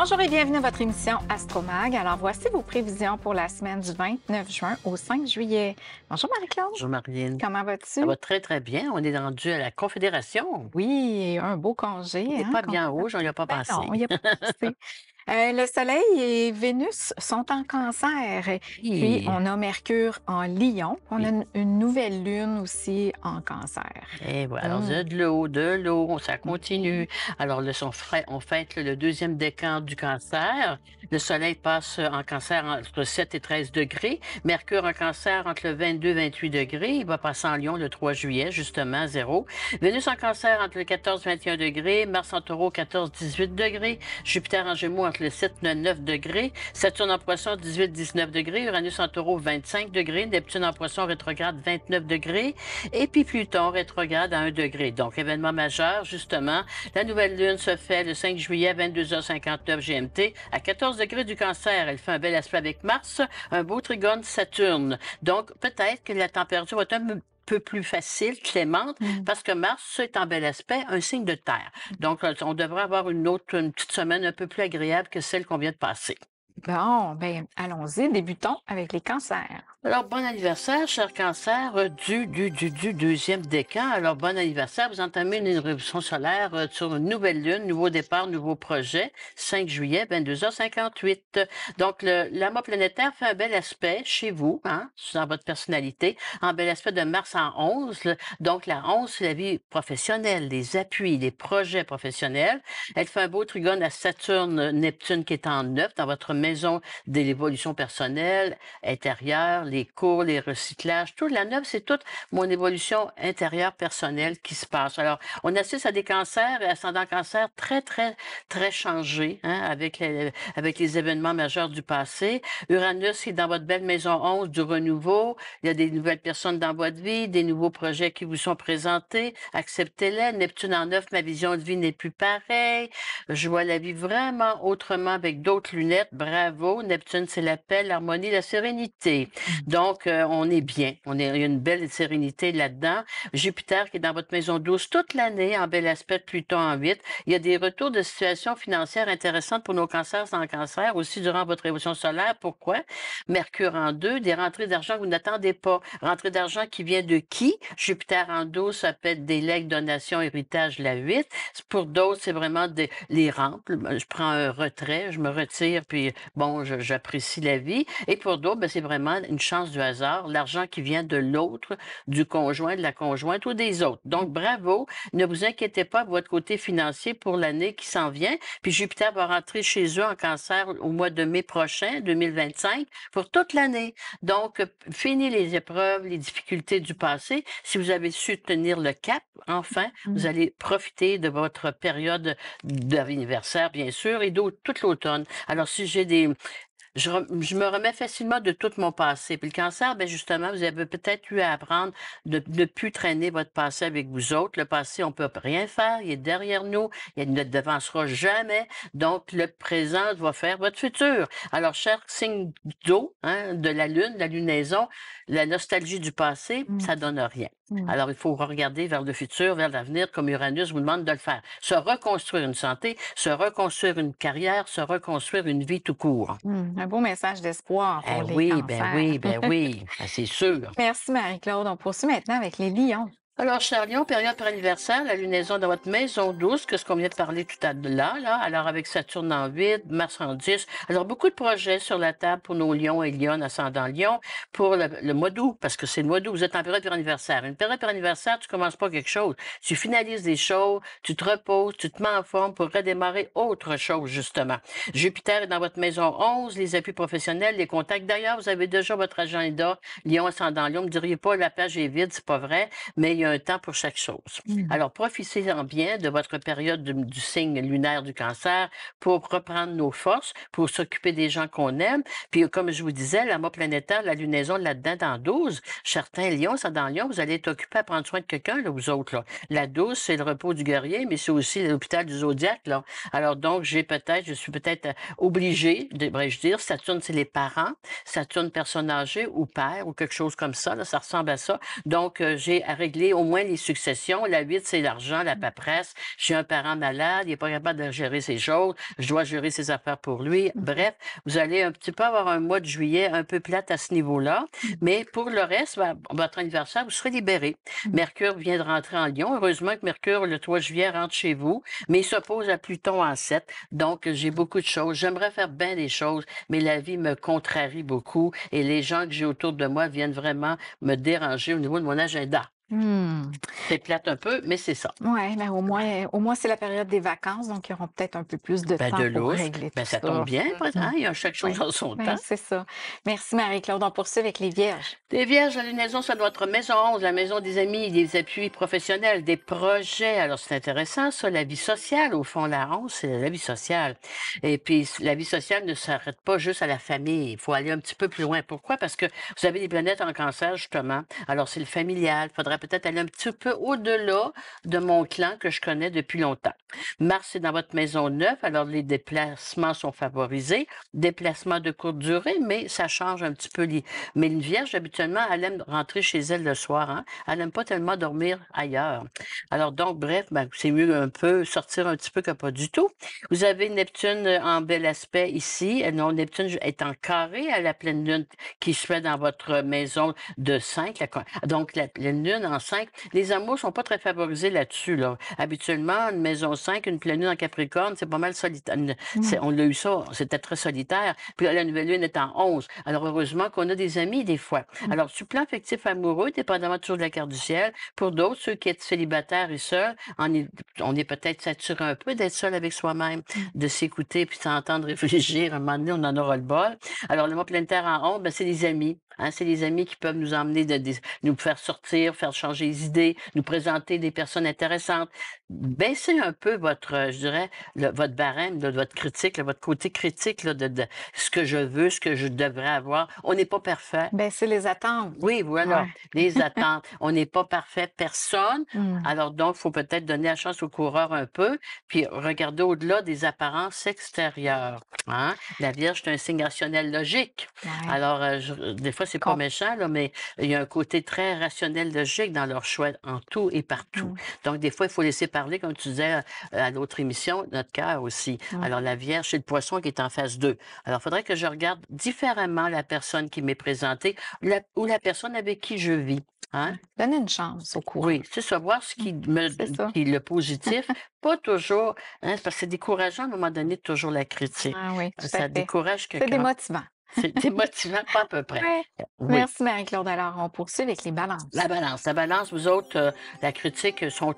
Bonjour et bienvenue à votre émission Astromag. Alors, voici vos prévisions pour la semaine du 29 juin au 5 juillet. Bonjour Marie-Claude. Bonjour Marlène. Comment vas-tu? Ça va très, très bien. On est rendu à la Confédération. Oui, un beau congé. On n'est Hein, pas bien rouge, on n'y a pas Ben pensé. non, il n'y a pas pensé. Le Soleil et Vénus sont en Cancer. Puis, Oui, on a Mercure en Lion. On a oui. une nouvelle lune aussi en Cancer. Et voilà. Alors, Hum. de l'eau, ça continue. Oui. Alors, on fête le deuxième décan du cancer. Le soleil passe en cancer entre 7 et 13 degrés. Mercure en cancer entre le 22 et 28 degrés. Il va passer en Lion le 3 juillet, justement, 0. Vénus en cancer entre le 14 et 21 degrés. Mars en taureau, 14-18 degrés. Jupiter en gémeaux entre le 7 et 9 degrés. Saturne en poisson, 18-19 degrés. Uranus en taureau, 25 degrés. Neptune en poisson rétrograde, 29 degrés. Et puis Pluton rétrograde à 1 degré. Donc, événement majeur, justement. La nouvelle lune se fait le 5 juillet à 22h59 GMT à 14 degrés du cancer. Elle fait un bel aspect avec Mars, un beau trigone Saturne. Donc, peut-être que la température va être un peu plus facile, clémente, parce que Mars est en bel aspect, un signe de terre. Donc, on devrait avoir une petite semaine un peu plus agréable que celle qu'on vient de passer. Bon, ben allons-y, débutons avec les cancers. Alors, bon anniversaire, cher cancer, du deuxième décan. Alors, bon anniversaire. Vous entamez une éruption solaire sur une nouvelle lune, nouveau départ, nouveau projet, 5 juillet, 22h58. Donc, l'amas planétaire fait un bel aspect chez vous, hein, dans votre personnalité, un bel aspect de Mars en 11. Donc, la 11, c'est la vie professionnelle, les appuis, les projets professionnels. Elle fait un beau trigone à Saturne, Neptune qui est en 9 dans votre maison de l'évolution personnelle, intérieure, les cours, les recyclages, tout. La 9, c'est toute mon évolution intérieure personnelle qui se passe. Alors, on assiste à des cancers et ascendants cancers très, très, très changés, hein, avec les événements majeurs du passé. Uranus est dans votre belle maison 11 du renouveau. Il y a des nouvelles personnes dans votre vie, des nouveaux projets qui vous sont présentés. Acceptez-les. Neptune en 9, ma vision de vie n'est plus pareille. Je vois la vie vraiment autrement avec d'autres lunettes. Bravo. Neptune, c'est la paix, l'harmonie, la sérénité. Donc, on est bien. Il y a une belle sérénité là-dedans. Jupiter qui est dans votre maison 12 toute l'année, en bel aspect, Pluton en 8. Il y a des retours de situation financière intéressantes pour nos cancers sans cancer, aussi durant votre évolution solaire. Pourquoi? Mercure en 2, des rentrées d'argent que vous n'attendez pas. Rentrée d'argent qui vient de qui? Jupiter en 12, ça peut être des legs, donations, héritage, la 8. Pour d'autres, c'est vraiment les rentes. Je prends un retrait, je me retire, puis bon, j'apprécie la vie. Et pour d'autres, ben, c'est vraiment une chance du hasard, l'argent qui vient de l'autre, du conjoint, de la conjointe ou des autres. Donc, bravo. Ne vous inquiétez pas de votre côté financier pour l'année qui s'en vient. Puis Jupiter va rentrer chez eux en cancer au mois de mai prochain, 2025, pour toute l'année. Donc, fini les épreuves, les difficultés du passé. Si vous avez su tenir le cap, enfin, vous allez profiter de votre période d'anniversaire, bien sûr, et d'autres toute l'automne. Alors, si j'ai je me remets facilement de tout mon passé. Puis le cancer, ben justement, vous avez peut-être eu à apprendre de ne plus traîner votre passé avec vous autres. Le passé, on peut rien faire. Il est derrière nous. Il ne devancera jamais. Donc, le présent va faire votre futur. Alors, cher signe d'eau, hein, de la lunaison, la nostalgie du passé, ça donne rien. Alors, il faut regarder vers le futur, vers l'avenir, comme Uranus vous demande de le faire. Se reconstruire une santé, se reconstruire une carrière, se reconstruire une vie tout court. Un beau message d'espoir pour les Oui, cancers. ben oui, ben c'est sûr. Merci Marie-Claude. On poursuit maintenant avec les lions. Alors, cher Lion, période par anniversaire, la lunaison dans votre maison 12, que ce qu'on vient de parler tout à l'heure, là. Alors, avec Saturne en 8, Mars en 10. Alors, beaucoup de projets sur la table pour nos lions et lionnes ascendant lion pour le mois d'août, parce que c'est le mois d'août, vous êtes en période par anniversaire. Une période par anniversaire, tu commences pas quelque chose. Tu finalises des choses, tu te reposes, tu te mets en forme pour redémarrer autre chose, justement. Jupiter est dans votre maison 11, les appuis professionnels, les contacts. D'ailleurs, vous avez déjà votre agenda lion ascendant lion. Vous me diriez pas, la page est vide, c'est pas vrai, mais il y a un temps pour chaque chose. Alors, profitez-en bien de votre période du signe lunaire du cancer pour reprendre nos forces, pour s'occuper des gens qu'on aime. Puis, comme je vous disais, l'amas planétaire, la lunaison là-dedans dans 12, certains lions, ça dans lion, vous allez être occupé à prendre soin de quelqu'un, là, vous autres, là. La 12, c'est le repos du guerrier, mais c'est aussi l'hôpital du zodiaque, là. Alors, donc, je suis peut-être obligée, devrais-je dire, Saturne, c'est les parents, Saturne, personne âgée ou père ou quelque chose comme ça, là, ça ressemble à ça. Donc, j'ai à régler au moins les successions. La 8, c'est l'argent, la paperasse. J'ai un parent malade, il n'est pas capable de gérer ses choses, je dois gérer ses affaires pour lui. Bref, vous allez un petit peu avoir un mois de juillet un peu plate à ce niveau-là, mais pour le reste, votre anniversaire, vous serez libéré. Mercure vient de rentrer en Lion. Heureusement que Mercure, le 3 juillet, rentre chez vous, mais il s'oppose à Pluton en 7. Donc, j'ai beaucoup de choses. J'aimerais faire bien des choses, mais la vie me contrarie beaucoup et les gens que j'ai autour de moi viennent vraiment me déranger au niveau de mon agenda. C'est plate un peu, mais c'est ça. Oui, mais au moins c'est la période des vacances, donc ils auront peut-être un peu plus de Ben, temps de pour lousse, régler ben, tout ça ça. tombe bien, hein, il y a chaque chose Oui, en son oui, temps. c'est ça. Merci Marie-Claude. On poursuit avec les Vierges. Les Vierges, la lunaison, c'est votre maison 11, la maison des amis, des appuis professionnels, des projets. Alors, c'est intéressant, ça, la vie sociale. Au fond, la 11, c'est la vie sociale. Et puis, la vie sociale ne s'arrête pas juste à la famille. Il faut aller un petit peu plus loin. Pourquoi? Parce que vous avez des planètes en cancer, justement. Alors, c'est le familial. Il faudrait peut-être aller un petit peu au-delà de mon clan que je connais depuis longtemps. Mars est dans votre maison 9, alors les déplacements sont favorisés. Déplacements de courte durée, mais ça change un petit peu. Mais une Vierge, habituellement, elle aime rentrer chez elle le soir. Hein? Elle n'aime pas tellement dormir ailleurs. Alors donc, bref, c'est mieux un peu sortir un petit peu que pas du tout. Vous avez Neptune en bel aspect ici. Non, Neptune est en carré à la pleine lune qui se fait dans votre maison de 5. Donc, la pleine lune en 5. Les amours sont pas très favorisés là-dessus. Là. Habituellement, une maison 5, une pleine lune en Capricorne, c'est pas mal solitaire. On l'a eu ça, c'était très solitaire. Puis là, la nouvelle lune est en 11. Alors, heureusement qu'on a des amis des fois. Alors, sur le plan affectif amoureux, dépendamment toujours de la carte du ciel, pour d'autres, ceux qui sont célibataires et seuls, on est peut-être saturé un peu d'être seul avec soi-même, de s'écouter puis s'entendre réfléchir. À un moment donné, on en aura le bol. Alors, le mois planétaire en 11, c'est les amis. Hein, c'est les amis qui peuvent nous emmener, nous faire sortir, faire changer les idées, nous présenter des personnes intéressantes. Baissez un peu votre, je dirais, votre barème, votre critique, votre côté critique de ce que je veux, ce que je devrais avoir. On n'est pas parfait. Baisser les attentes. Oui, voilà, les attentes. On n'est pas parfait, personne. Mm. Alors donc, il faut peut-être donner la chance aux coureurs un peu, puis regarder au-delà des apparences extérieures. Hein? La Vierge, c'est un signe rationnel logique. Ouais. Alors, des fois, c'est pas méchant, là, mais il y a un côté très rationnel logique dans leur choix en tout et partout. Donc, des fois, il faut laisser parler, comme tu disais à l'autre émission, notre cœur aussi. Alors, la Vierge, c'est le poisson qui est en phase 2. Alors, il faudrait que je regarde différemment la personne qui m'est présentée ou la personne avec qui je vis. Hein? Donnez une chance au courant. Oui, c'est savoir ce qui est le positif, pas toujours, hein, parce que c'est décourageant à un moment donné, toujours la critique. Ah oui, tout à Ça fait. décourage C'est quelqu'un. démotivant. C'est démotivant, pas à peu près. Ouais. Oui. Merci Marie-Claude. Alors, on poursuit avec les balances. La balance, vous autres, la critique sont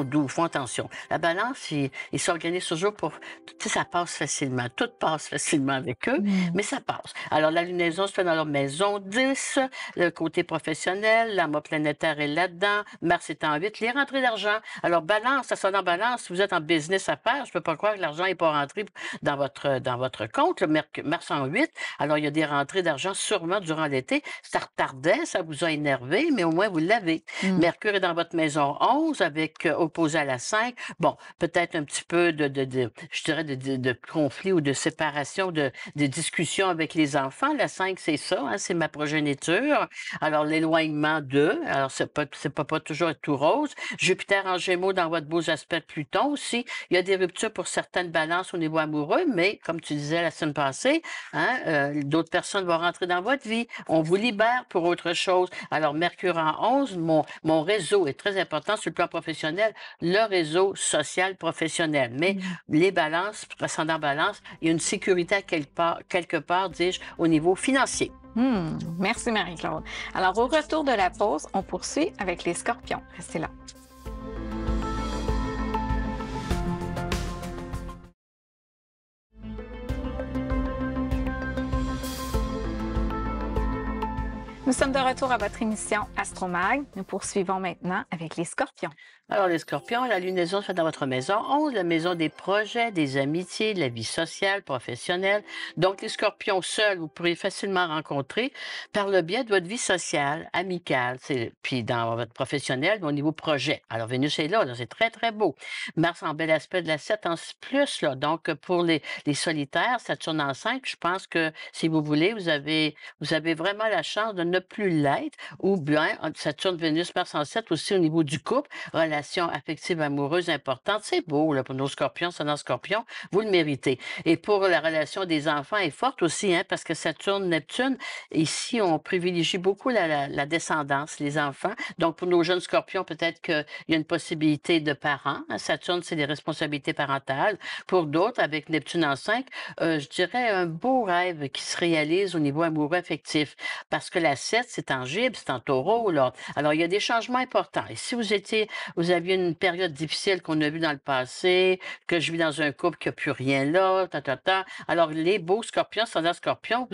doux, font attention. La balance, ils s'organisent toujours pour, tu sais, ça passe facilement. Tout passe facilement avec eux, mais ça passe. Alors, la lunaison se fait dans leur maison 10, le côté professionnel, la mode planétaire est là-dedans, Mars est en 8, les rentrées d'argent. Alors, balance, ça sonne en balance. Si vous êtes en business à faire, je peux pas croire que l'argent n'est pas rentré dans votre compte. Mars en 8, alors il y a des rentrées d'argent sûrement durant l'été. Ça retardait, ça vous a énervé, mais au moins vous l'avez. Mercure est dans votre maison 11 avec opposé à la 5. Bon, peut-être un petit peu je dirais, de conflit ou de séparation, de discussion avec les enfants. La 5, c'est ça, hein, c'est ma progéniture. Alors, l'éloignement d'eux. Alors, c'est pas toujours être tout rose. Jupiter en Gémeaux dans votre beaux aspects de Pluton aussi. Il y a des ruptures pour certaines balances au niveau amoureux, mais comme tu disais la semaine passée, hein, d'autres personnes vont rentrer dans votre vie. On vous libère pour autre chose. Alors, Mercure en 11, mon réseau est très important sur le plan professionnel, le réseau social professionnel. Mais les balances, ascendant balance, il y a une sécurité à quelque part, dis-je, au niveau financier. Merci Marie-Claude. Alors, au retour de la pause, on poursuit avec les scorpions. Restez là. Nous sommes de retour à votre émission Astromag. Nous poursuivons maintenant avec les scorpions. Alors, les scorpions, la lunaison se fait dans votre maison 11, la maison des projets, des amitiés, de la vie sociale, professionnelle. Donc, les scorpions seuls, vous pourriez facilement rencontrer par le biais de votre vie sociale, amicale, puis dans votre professionnel, au niveau projet. Alors, Vénus est là, c'est très, très beau. Mars en bel aspect de la 7 en plus, là. Donc, pour les solitaires, Saturne en 5, je pense que si vous voulez, vous avez vraiment la chance de ne plus l'être, ou bien Saturne, Vénus, Mars en 7 aussi au niveau du couple, relation affective amoureuse importante. C'est beau là, pour nos scorpions, c'est dans scorpion, vous le méritez. Et pour la relation des enfants est forte aussi, hein, parce que Saturne, Neptune, ici, on privilégie beaucoup la descendance, les enfants. Donc, pour nos jeunes scorpions, peut-être qu'il y a une possibilité de parents. Hein. Saturne, c'est des responsabilités parentales. Pour d'autres, avec Neptune en 5, je dirais un beau rêve qui se réalise au niveau amoureux affectif. Parce que la 7, c'est tangible, c'est en taureau. Là. Alors, il y a des changements importants. Et si vous aviez une période difficile qu'on a vue dans le passé, que je vis dans un couple qui n'a plus rien là, alors, les beaux scorpions, ascendant scorpion,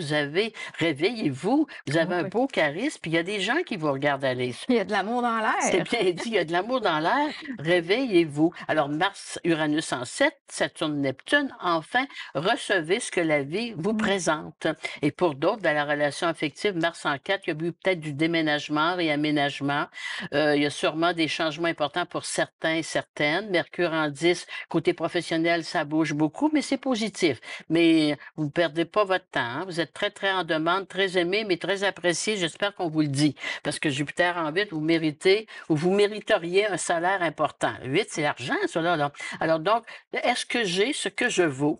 réveillez-vous, vous avez un Oui. beau charisme, puis il y a des gens qui vous regardent aller. Il y a de l'amour dans C'est l'air. bien dit, il y a de l'amour dans l'air. Réveillez-vous. Alors, Mars, Uranus en 7, Saturne, Neptune, enfin, recevez ce que la vie vous présente. Et pour d'autres, dans la relation affective, Mars en 4, il y a eu peut-être du déménagement, réaménagement. Il y a sûrement des changements importants pour certains et certaines. Mercure en 10, côté professionnel, ça bouge beaucoup, mais c'est positif. Mais vous ne perdez pas votre temps. Hein. Vous êtes très, très en demande, très aimé, mais très apprécié. J'espère qu'on vous le dit. Parce que Jupiter en 8, vous méritez ou vous mériteriez un salaire important. 8, c'est l'argent, ça là. Alors donc, est-ce que j'ai ce que je vaux?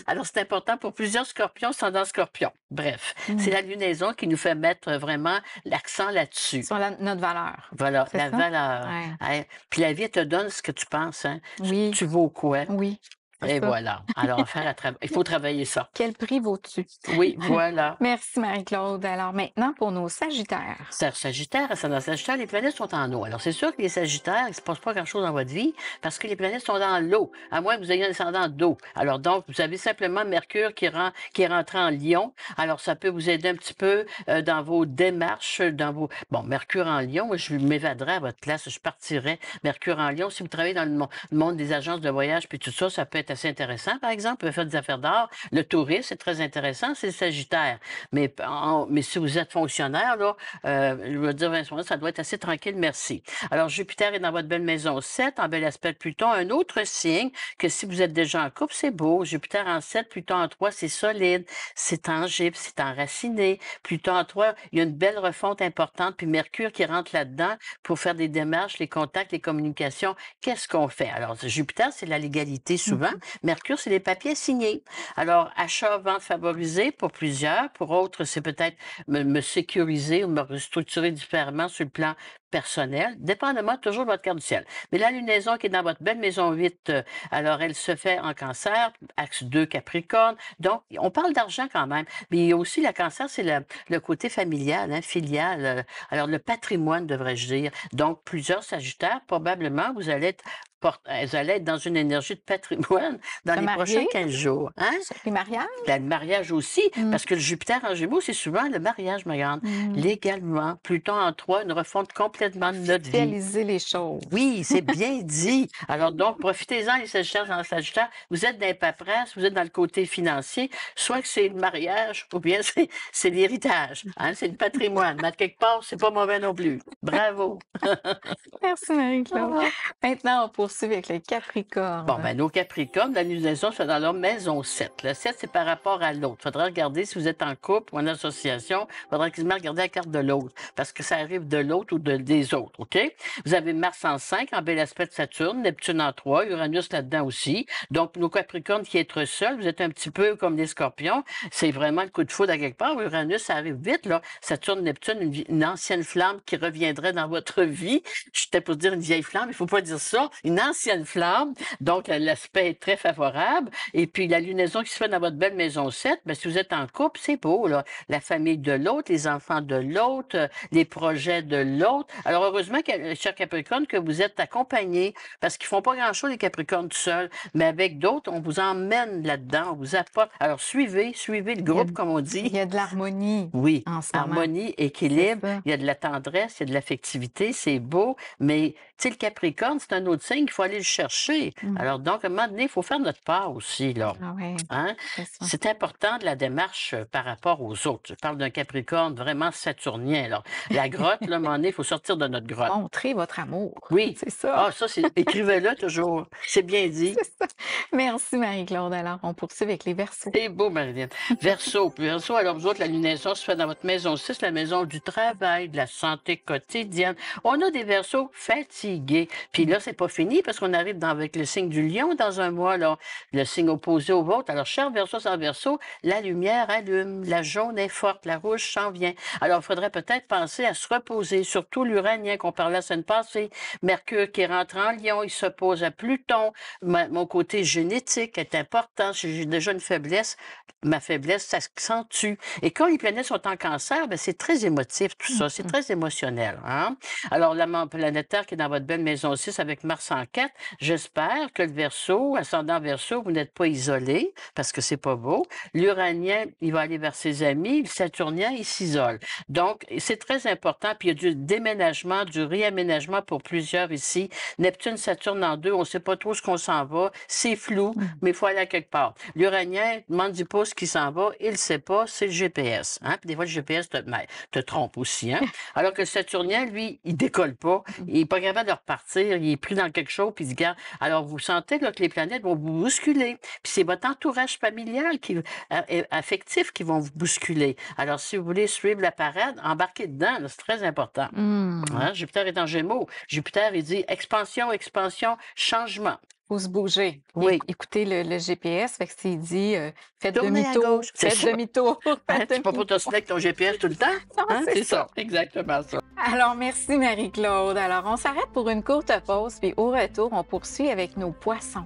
Alors, c'est important pour plusieurs scorpions, ascendant scorpion. Bref, c'est la lunaison qui nous fait mettre vraiment l'accent là-dessus. Sur notre valeur. Voilà, C'est la ça? valeur. Ouais. Hein. Puis la vie te donne ce que tu penses. Hein. Oui. Tu vaux quoi? Oui. C'est Et ça. voilà. Alors, il faut travailler ça. Quel prix vaut-tu? Oui, voilà. Merci Marie-Claude. Alors maintenant, pour nos Sagittaires. Sagittaire, ascendant Sagittaire, les planètes sont en eau. Alors, c'est sûr que les Sagittaires, il ne se passe pas grand-chose dans votre vie parce que les planètes sont dans l'eau, à moins que vous ayez un descendant d'eau. Alors, donc, vous avez simplement Mercure qui est rentré en Lion. Alors, ça peut vous aider un petit peu dans vos démarches, Bon, Mercure en Lion, je m'évaderais à votre place, je partirais. Mercure en Lion, si vous travaillez dans le monde des agences de voyage puis tout ça, ça peut être assez intéressant, par exemple. Vous pouvez faire des affaires d'art. Le tourisme, c'est très intéressant, c'est le Sagittaire. Mais si vous êtes fonctionnaire, là, je veux dire, Vincent, ça doit être assez tranquille, merci. Alors, Jupiter est dans votre belle maison 7, en bel aspect de Pluton. Un autre signe que si vous êtes déjà en couple, c'est beau. Jupiter en 7, Pluton en 3, c'est solide, c'est tangible, c'est enraciné. Pluton en 3, il y a une belle refonte importante, puis Mercure qui rentre là-dedans pour faire des démarches, les contacts, les communications. Qu'est-ce qu'on fait? Alors, Jupiter, c'est la légalité souvent. Mercure, c'est les papiers signés. Alors, achat, vente favorisée pour plusieurs. Pour autres, c'est peut-être me sécuriser ou me restructurer différemment sur le plan personnel, dépendamment toujours de votre carte du ciel. Mais la lunaison qui est dans votre belle maison 8, alors elle se fait en Cancer, axe 2 Capricorne. Donc, on parle d'argent quand même. Mais il y a aussi la Cancer, c'est le côté familial, hein, filial. Alors, le patrimoine, devrais-je dire. Donc, plusieurs Sagittaires, probablement, vous allez être dans une énergie de patrimoine dans Se les marier? prochains 15 jours. Hein? Les mariages? Le mariage aussi, parce que le Jupiter en Gémeaux, c'est souvent le mariage, ma grande. Légalement, Pluton en 3, une refonte complètement de notre vie. Réaliser les choses. Oui, c'est bien dit. Alors donc, profitez-en, les Sagittaires dans le Sagittaire. Vous êtes dans les paperasses, vous êtes dans le côté financier, soit que c'est le mariage ou bien c'est l'héritage. Hein? C'est le patrimoine. Mais à quelque part, c'est pas mauvais non plus. Bravo. Merci Marie-Claude. Maintenant, on poursuit avec les Capricornes. Bon, ben, nos Capricornes, la lunaison se fait dans leur maison 7. Le 7, c'est par rapport à l'autre. Il faudra regarder si vous êtes en couple ou en association. Il faudra quasiment regarder la carte de l'autre parce que ça arrive de l'autre ou des autres, OK? Vous avez Mars en 5, en bel aspect de Saturne, Neptune en 3, Uranus là-dedans aussi. Donc, nos Capricornes qui être seuls, vous êtes un petit peu comme les Scorpions. C'est vraiment le coup de foudre à quelque part. Uranus, ça arrive vite, là. Saturne, Neptune, une ancienne flamme qui reviendrait dans votre vie. J'étais pour dire une vieille flamme, il faut pas dire ça. Une ancienne flamme, donc l'aspect est très favorable. Et puis la lunaison qui se fait dans votre belle maison 7, bien, si vous êtes en couple, c'est beau, là. La famille de l'autre, les enfants de l'autre, les projets de l'autre. Alors heureusement, cher Capricorne, que vous êtes accompagné, parce qu'ils font pas grand-chose, les Capricornes tout seuls, mais avec d'autres, on vous emmène là-dedans, on vous apporte. Alors suivez le groupe, comme on dit. Il y a de l'harmonie Oui, en ce moment. harmonie, C'est équilibre, ça. il y a de la tendresse, il y a de l'affectivité, c'est beau, mais tu sais, le Capricorne, c'est un autre signe qu'il faut aller le chercher. Alors donc, à un moment donné, il faut faire notre part aussi, là. Ah oui, Hein? c'est ça. C'est important de la démarche par rapport aux autres. Je parle d'un Capricorne vraiment saturnien, là. La grotte, là, à un moment donné, il faut sortir de notre grotte. Montrez votre amour. Oui. C'est ça. Ah, ça, c'est écrivez-le toujours. C'est bien dit. C'est ça. Merci Marie-Claude. Alors, on poursuit avec les Verseaux. C'est beau, Marilyn. Verseau. Verseau, alors vous autres, la lunaison se fait dans votre maison 6, la maison du travail, de la santé quotidienne. On a des Verseaux fatigués. Puis là, c'est pas fini parce qu'on arrive avec le signe du lion dans un mois, là, le signe opposé au vôtre. Alors, cher Verseau sans Verseau, la lumière allume, la jaune est forte, la rouge s'en vient. Alors, il faudrait peut-être penser à se reposer, surtout l'uranien qu'on parlait la semaine passée. Mercure qui rentre en lion, il s'oppose à Pluton. Mon côté génétique est important. Si j'ai déjà une faiblesse, ma faiblesse s'accentue. Et quand les planètes sont en cancer, ben, c'est très émotif tout ça, c'est très émotionnel. Hein? Alors, la planétaire qui est dans votre belle maison 6 avec Mars en 4, j'espère que le Verseau, ascendant Verseau, vous n'êtes pas isolé, parce que c'est pas beau. L'Uranien, il va aller vers ses amis. Le Saturnien, il s'isole. Donc, c'est très important. Puis, il y a du déménagement, du réaménagement pour plusieurs ici. Neptune, Saturne en 2, on ne sait pas trop ce qu'on s'en va. C'est flou, mais il faut aller à quelque part. L'Uranien demande du pouce qui s'en va. Il ne sait pas, c'est le GPS. Hein? Puis des fois, le GPS te trompe aussi. Hein? Alors que le Saturnien, lui, il décolle pas. Il n'est pas capable de repartir. Il est pris dans quelque chose, puis il se garde. Alors, vous sentez là, que les planètes vont vous bousculer. Puis c'est votre entourage familial, affectif, qui vont vous bousculer. Alors, si vous voulez suivre la parade, embarquez dedans. C'est très important. Hein? Jupiter est en Gémeaux. Jupiter, il dit expansion, expansion, changement. Faut se bouger. Oui. Écoutez le GPS, fait que s'il dit faites Tournez à demi-tour, gauche. C'est faites ça. demi-tour. Hein, c'est pas pour te se avec ton GPS tout le temps? Non, Hein? c'est C'est ça. Exactement ça. Alors, merci Marie-Claude. Alors, on s'arrête pour une courte pause, puis au retour, on poursuit avec nos poissons.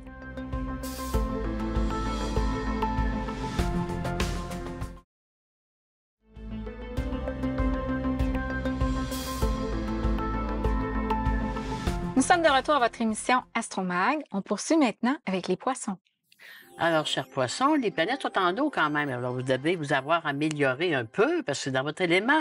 Nous sommes de retour à votre émission Astromag. On poursuit maintenant avec les poissons. Alors, chers poissons, les planètes sont en eau quand même. Alors, vous devez vous avoir amélioré un peu parce que c'est dans votre élément.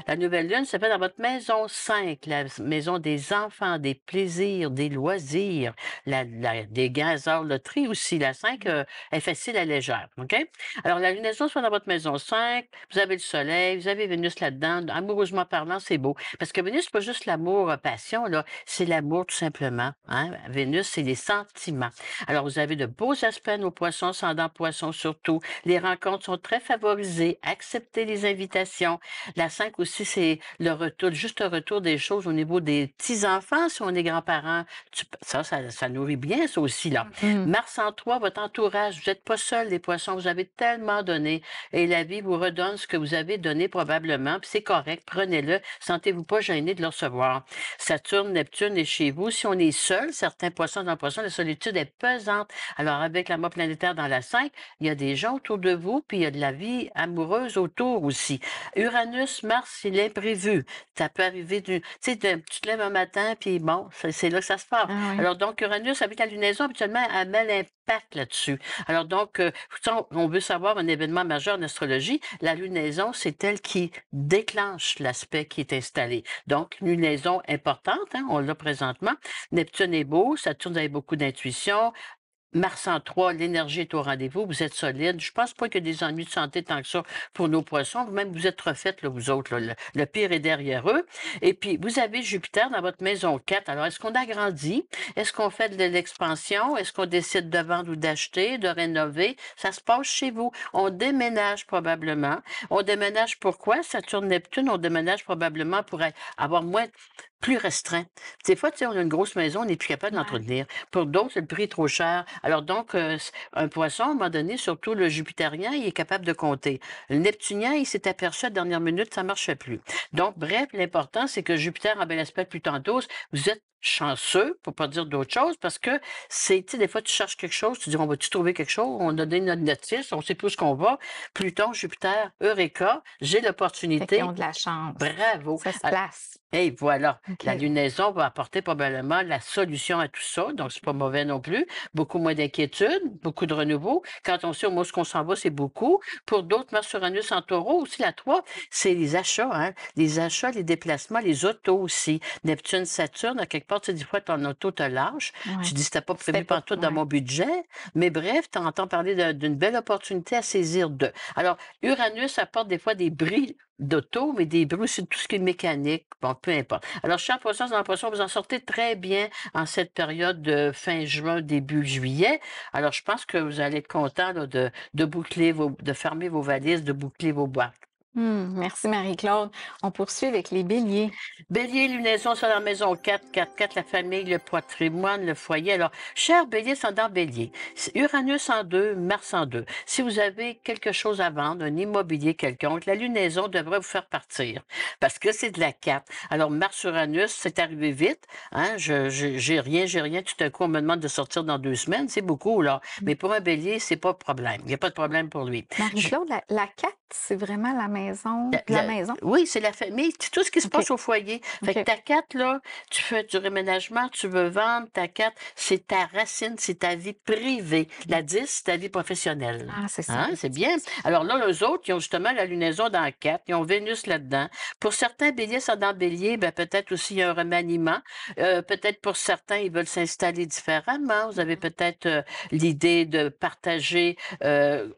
La nouvelle lune se fait dans votre maison 5, la maison des enfants, des plaisirs, des loisirs, des gazards, loterie aussi. La 5 est facile à légère. OK? Alors, la lunaison se fait dans votre maison 5. Vous avez le soleil, vous avez Vénus là-dedans. Amoureusement parlant, c'est beau. Parce que Vénus, c'est pas juste l'amour, passion, là. C'est l'amour, tout simplement. Hein? Vénus, c'est les sentiments. Alors, vous avez de beaux aspects à nos poissons, ascendant poissons surtout. Les rencontres sont très favorisées. Acceptez les invitations. La 5 aussi, c'est le retour, juste un retour des choses au niveau des petits-enfants, si on est grands-parents. Ça nourrit bien, ça aussi, là. Mars en 3, votre entourage, vous n'êtes pas seul, les poissons, vous avez tellement donné. Et la vie vous redonne ce que vous avez donné probablement, puis c'est correct, prenez-le. Sentez-vous pas gêné de le recevoir. Saturne, Neptune est chez vous. Si on est seul, certains poissons dans le poisson, la solitude est pesante. Alors, avec la mort planétaire dans la 5, il y a des gens autour de vous, puis il y a de la vie amoureuse autour aussi. Uranus, Mars, c'est l'imprévu. Ça peut arriver tu sais, tu te lèves un matin, puis bon, c'est là que ça se passe. Ah oui. Alors, donc, Uranus, avec la lunaison, habituellement, elle met l'impact là-dessus. Alors, donc, on veut savoir un événement majeur en astrologie. La lunaison, c'est elle qui déclenche l'aspect qui est installé. Donc, lunaison importante, hein, on l'a présentement. Neptune est beau, Saturne, vous avez beaucoup d'intuition. Mars en 3, l'énergie est au rendez-vous, vous êtes solide. Je pense pas qu'il y ait des ennuis de santé tant que ça pour nos poissons. Même vous êtes refaites, là, vous autres. Là, le pire est derrière eux. Et puis, vous avez Jupiter dans votre maison 4. Alors, est-ce qu'on agrandit? Est-ce qu'on fait de l'expansion? Est-ce qu'on décide de vendre ou d'acheter, de rénover? Ça se passe chez vous. On déménage probablement. On déménage pourquoi? Saturne-Neptune, on déménage probablement pour avoir moins plus restreint. Des fois, tu sais, on a une grosse maison, on n'est plus capable Ouais. d'entretenir. Pour d'autres, le prix est trop cher. Alors donc, un poisson, à un moment donné, surtout le jupitérien, il est capable de compter. Le neptunien, il s'est aperçu à la dernière minute, ça ne marchait plus. Donc, bref, l'important, c'est que Jupiter en bel aspect plus tantôt, vous êtes chanceux, pour pas dire d'autre chose, parce que c'est, tu sais, des fois, tu cherches quelque chose, tu dis, on va-tu trouver quelque chose? On a donné notre notice, on sait plus où ce qu'on va. Pluton, Jupiter, Eureka, j'ai Fait qu'ils l'opportunité. ont de la chance. Bravo. Ça se place. Et voilà, la OK. lunaison va apporter probablement la solution à tout ça, donc c'est pas mauvais non plus. Beaucoup moins d'inquiétude, beaucoup de renouveau. Quand on sait au moins ce qu'on s'en va, c'est beaucoup. Pour d'autres, Mars Uranus en taureau, aussi la 3, c'est les achats, hein. Les achats, les déplacements, les autos aussi. Neptune, Saturne, à quelque part, tu sais, des fois, ton auto te lâche. Ouais. Tu dis, c'était pas C'était prévu pas partout dans ouais. mon budget. Mais bref, tu entends parler d'une belle opportunité à saisir de. Alors, Uranus apporte des fois des bris d'auto, mais des bruits aussi de tout ce qui est mécanique. Bon, peu importe. Alors, je suis en poisson, dans le poisson, vous en sortez très bien en cette période de fin juin, début juillet. Alors, je pense que vous allez être content là, de boucler de fermer vos valises, de boucler vos boîtes. Merci Marie-Claude. On poursuit avec les béliers. Bélier, lunaison sur la maison 4, 4, 4, la famille, le patrimoine, le foyer. Alors, cher Bélier, ascendant Bélier, Uranus en 2, Mars en 2. Si vous avez quelque chose à vendre, un immobilier quelconque, la lunaison devrait vous faire partir parce que c'est de la 4. Alors, Mars-Uranus, c'est arrivé vite. Hein? J'ai rien. Tout à coup, on me demande de sortir dans 2 semaines. C'est beaucoup, là. Mais pour un Bélier, c'est pas de problème. Il n'y a pas de problème pour lui. Marie-Claude, la 4, c'est vraiment la maison La- de la la- maison? oui, c'est la famille, c'est tout ce qui se OK. passe au foyer. Fait que OK. ta 4, là, tu fais du réménagement, tu veux vendre ta 4, c'est ta racine, c'est ta vie privée. La 10, c'est ta vie professionnelle. Ah, c'est ça. Hein, c'est bien. Alors là, les autres, ils ont justement la lunaison dans la 4, ils ont Vénus là-dedans. Pour certains béliers, ça dans bélier, ben, peut-être aussi il y a un remaniement. Peut-être pour certains, ils veulent s'installer différemment. Vous avez peut-être l'idée de partager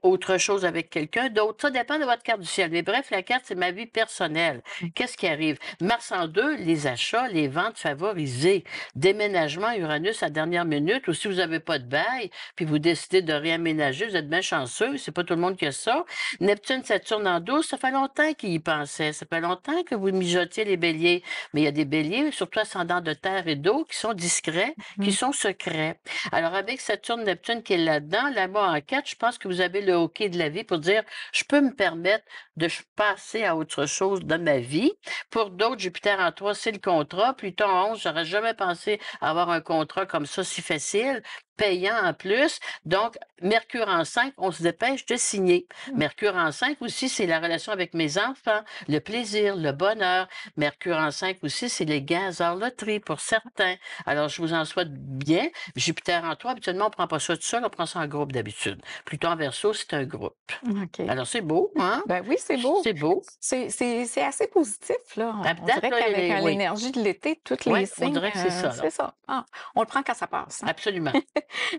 autre chose avec quelqu'un d'autre. Ça dépend de votre carte du ciel. Mais bref, la carte, c'est ma vie personnelle. Qu'est-ce qui arrive? Mars en 2, les achats, les ventes favorisées. Déménagement, Uranus à dernière minute, ou si vous n'avez pas de bail, puis vous décidez de réaménager, vous êtes bien chanceux, c'est pas tout le monde qui a ça. Neptune, Saturne en 12, ça fait longtemps qu'il y pensait. Ça fait longtemps que vous mijotiez les béliers. Mais il y a des béliers, surtout ascendants de terre et d'eau, qui sont discrets, qui Mmh. sont secrets. Alors, avec Saturne, Neptune qui est là-dedans, là-bas en 4, je pense que vous avez le hockey de la vie pour dire, je peux me permettre de passer à autre chose dans ma vie. Pour d'autres, Jupiter en 3, c'est le contrat. Pluton en 11, j'aurais jamais pensé avoir un contrat comme ça si facile, payant en plus. Donc, Mercure en 5, on se dépêche de signer. Mercure en 5 aussi, c'est la relation avec mes enfants, le plaisir, le bonheur. Mercure en 5 aussi, c'est les gains hasard loterie pour certains. Alors, je vous en souhaite bien. Jupiter en 3, habituellement, on ne prend pas ça tout seul, on prend ça en groupe d'habitude. Pluton en Verseau, c'est un groupe. OK. Alors, c'est beau, hein? Ben oui, c'est beau. C'est beau. C'est assez positif, là. À On date, dirait là, qu'avec oui. l'énergie de l'été, tous Oui, les on signes, dirait que c'est ça, là. c'est ça. Ah, on le prend quand ça passe, hein. Absolument.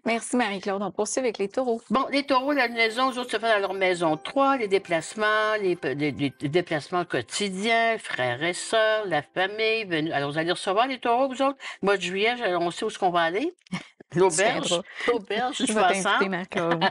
Merci Marie-Claude. On poursuit avec les taureaux. Bon, les taureaux, la maison, eux autres se font dans leur maison 3, les déplacements, les déplacements quotidiens, frères et sœurs, la famille. Alors, vous allez recevoir les taureaux, vous autres? Mois de juillet, on sait où est-ce qu'on va aller? Tu L'auberge, viendras. l'auberge, Je tu vais vas t'inviter, ensemble? Marie-Claude.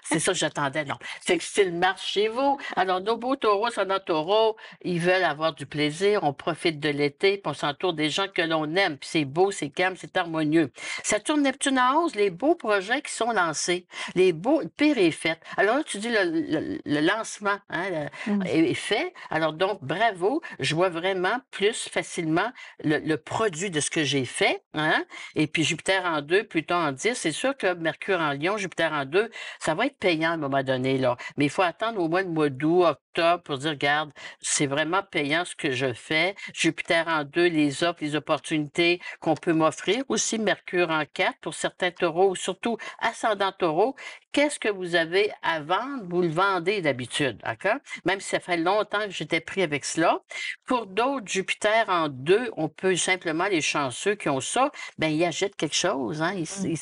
C'est ça que j'attendais, non. Fait que style marche chez vous. Alors, nos beaux taureaux sont dans taureaux. Ils veulent avoir du plaisir. On profite de l'été, puis on s'entoure des gens que l'on aime. Puis c'est beau, c'est calme, c'est harmonieux. Saturne, Neptune en 11, les beaux projets qui sont lancés. Les beaux, le pire est fait. Alors là, tu dis le lancement hein, Mmh. est fait. Alors donc, bravo. Je vois vraiment plus facilement le produit de ce que j'ai fait. Hein? Et puis Jupiter en 2, Pluton en 10, c'est sûr que Mercure en Lion, Jupiter en 2, ça va être payant à un moment donné, là. Mais il faut attendre au moins le mois d'août, octobre pour dire, regarde, c'est vraiment payant ce que je fais. Jupiter en 2, les offres, les opportunités qu'on peut m'offrir. Aussi Mercure en 4 pour certains taureaux, surtout ascendant taureau. Qu'est-ce que vous avez à vendre? Vous le vendez d'habitude, d'accord? Même si ça fait longtemps que j'étais pris avec cela. Pour d'autres, Jupiter en 2, on peut simplement, les chanceux qui ont ça, ben ils achètent quelque chose, hein? Mmh.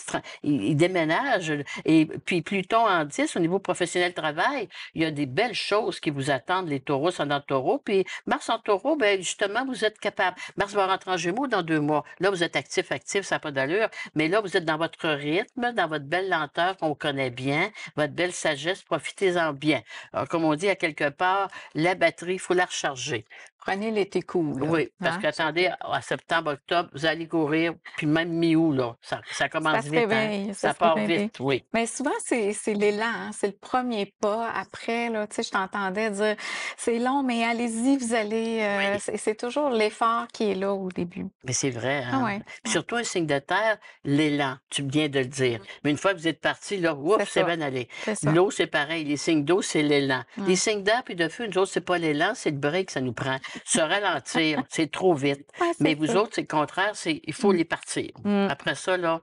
Ils déménagent. Et puis Pluton en 10, au niveau professionnel travail, il y a des belles choses qui vous attendent, les taureaux sont dans le taureau. Puis Mars en taureau, ben justement, vous êtes capable. Mars va rentrer en Gémeaux dans 2 mois. Là, vous êtes actif, ça n'a pas d'allure. Mais là, vous êtes dans votre rythme, dans votre belle lenteur qu'on connaît bien, votre belle sagesse, profitez-en bien. Alors, comme on dit à quelque part, la batterie, il faut la recharger. Prenez l'été cool, là, Oui, parce hein? qu'attendez, à septembre, octobre, vous allez courir, puis même mi-août, là, ça Ça commence se vite, hein? réveille, ça Ça se part réveille. vite, oui. Mais souvent, c'est l'élan, hein, c'est le premier pas. Après, là, tu sais, je t'entendais dire: «C'est long, mais allez-y, vous allez», Oui. c'est toujours l'effort qui est là au début. Mais c'est vrai, Ah hein? ouais, Puis ouais. surtout un signe de terre, l'élan, tu viens de le dire. Mais une fois que vous êtes parti, là, C'est ouf, c'est ça, bien allé. c'est ça. L'eau, c'est pareil. Les signes d'eau, c'est l'élan. Les Mmh. signes d'air puis de feu, nous autres, c'est pas l'élan, c'est le break que ça nous prend. Se ralentir, c'est trop vite. Ouais, Mais c'est vous ça. autres, c'est le contraire, c'est il faut Mmh. les partir. Mmh. Après ça, là,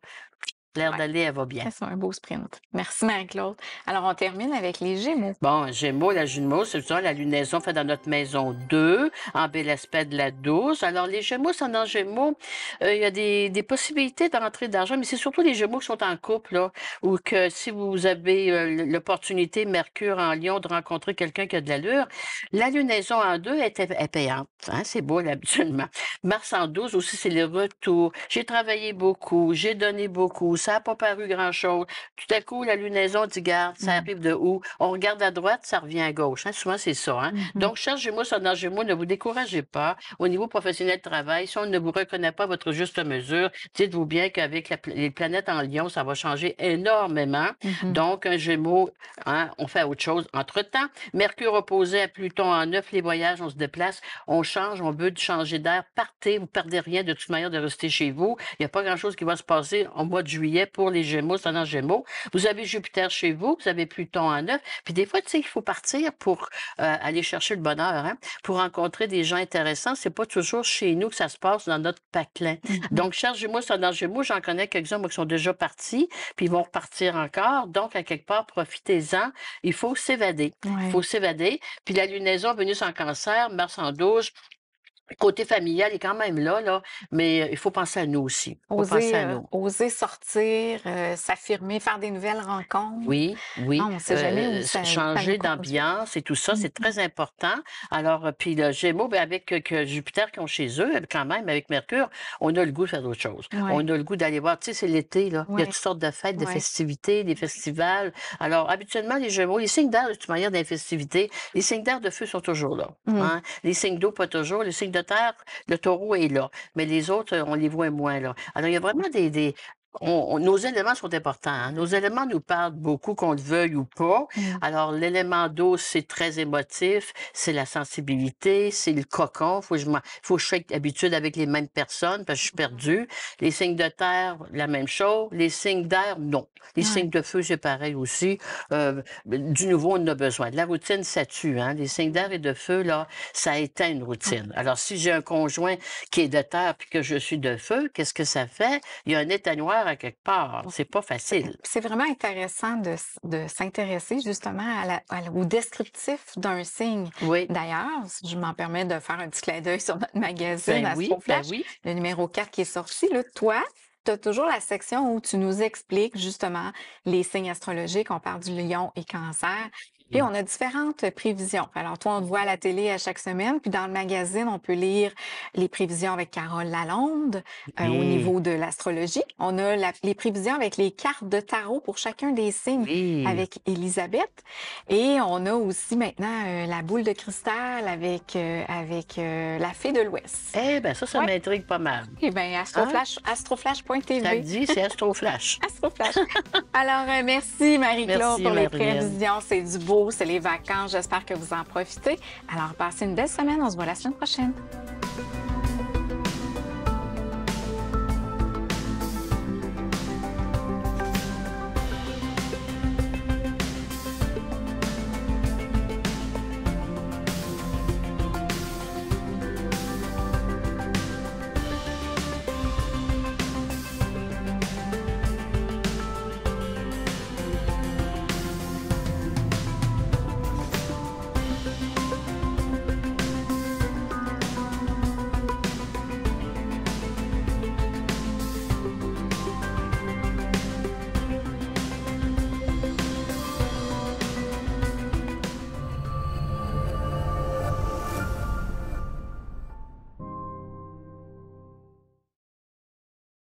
l'air Ouais, d'aller, elle va bien. c'est ça, un beau sprint. Merci Marie-Claude. Alors on termine avec les Gémeaux. Bon, Gémeaux, la jumeau, c'est ça, la lunaison fait dans notre maison 2, en bel aspect de la 12. Alors, les Gémeaux, sont dans Gémeaux, il y a des possibilités d'entrée d'argent, mais c'est surtout les Gémeaux qui sont en couple, là, ou que si vous avez l'opportunité, Mercure en Lion, de rencontrer quelqu'un qui a de l'allure, la lunaison en 2 est payante. Hein, c'est beau, là, habituellement. Mars en 12 aussi, c'est le retour. J'ai travaillé beaucoup, j'ai donné beaucoup, ça n'a pas paru grand-chose. Tout à coup, la lunaison dit, garde, ça Mmh. arrive de où? On regarde à droite, ça revient à gauche. Hein? Souvent, c'est ça. Hein? Mmh. Donc, cher Gémeaux, ça dans Gémeaux, ne vous découragez pas. Au niveau professionnel de travail, si on ne vous reconnaît pas votre juste mesure, dites-vous bien qu'avec les planètes en Lion, ça va changer énormément. Mmh. Donc, un Gémeaux, hein, on fait autre chose entre-temps. Mercure opposé à Pluton en 9, les voyages, on se déplace, on change, on veut changer d'air. Partez, vous perdez rien de toute manière de rester chez vous. Il n'y a pas grand-chose qui va se passer au mois de juillet pour les Gémeaux, ça dans Gémeaux. Vous avez Jupiter chez vous, vous avez Pluton en 9. Puis des fois, tu sais, il faut partir pour aller chercher le bonheur, hein, pour rencontrer des gens intéressants. C'est pas toujours chez nous que ça se passe dans notre patelin. Mmh. Donc, cher Gémeaux, ça dans Gémeaux, j'en connais quelques-uns moi, qui sont déjà partis, puis ils vont repartir encore. Donc, à quelque part, profitez-en. Il faut s'évader. Il Ouais. faut s'évader. Puis la lunaison, Vénus en Cancer, Mars en 12, côté familial est quand même là, mais il faut penser à nous aussi. Il faut penser à nous. Oser sortir, s'affirmer, faire des nouvelles rencontres. Oui, Ah, oui, on ne sait jamais où ça nous changer conduit. d'ambiance et tout ça, Mmh. c'est très important. Alors, puis le Gémeaux, ben, avec que Jupiter qui ont chez eux, quand même, avec Mercure, on a le goût de faire d'autres choses. Ouais, On a le goût d'aller voir, tu sais, c'est l'été, là. Il y a ouais, toutes sortes de fêtes, de ouais. festivités, des festivals. Alors, habituellement, les Gémeaux, les signes d'air, de toute manière, des festivités, les signes d'air de feu sont toujours là. Mmh. Hein? Les signes d'eau, pas toujours. Les signes de terre, le taureau est là. Mais les autres, on les voit moins là. Alors, il y a vraiment nos éléments sont importants. Hein. Nos éléments nous parlent beaucoup, qu'on le veuille ou pas. Mmh. Alors, l'élément d'eau, c'est très émotif, c'est la sensibilité, c'est le cocon. Faut que je sois habitude avec les mêmes personnes parce que je suis perdue. Les signes de terre, la même chose. Les signes d'air, non. Les Ouais. signes de feu, c'est pareil aussi. Du nouveau, on en a besoin. De la routine, ça tue. Hein. Les signes d'air et de feu, là, ça éteint une routine. Alors, si j'ai un conjoint qui est de terre puis que je suis de feu, qu'est-ce que ça fait? Il y a un éteignoir à quelque part. C'est pas facile. C'est vraiment intéressant de s'intéresser justement au descriptif d'un signe. Oui. D'ailleurs, si je m'en permets de faire un petit clin d'œil sur notre magazine Ben oui, ben AstroFlash, oui. le numéro 4 qui est sorti, là, toi, tu as toujours la section où tu nous expliques justement les signes astrologiques. On parle du lion et cancer. Puis on a différentes prévisions. Alors toi, on te voit à la télé à chaque semaine, puis dans le magazine, on peut lire les prévisions avec Carole Lalonde au Oui, niveau de l'astrologie. On a les prévisions avec les cartes de tarot pour chacun des signes oui. avec Elisabeth. Et on a aussi maintenant la boule de cristal avec, la fée de l'Ouest. Eh ben ça Ouais. m'intrigue pas mal. Eh bien, Hein? astroflash.tv. Ça le dit, c'est Astroflash. Astroflash. Alors, merci Marie-Claude Merci, pour les Marie-Ève. prévisions. C'est du beau, c'est les vacances. J'espère que vous en profitez. Alors, passez une belle semaine. On se voit la semaine prochaine.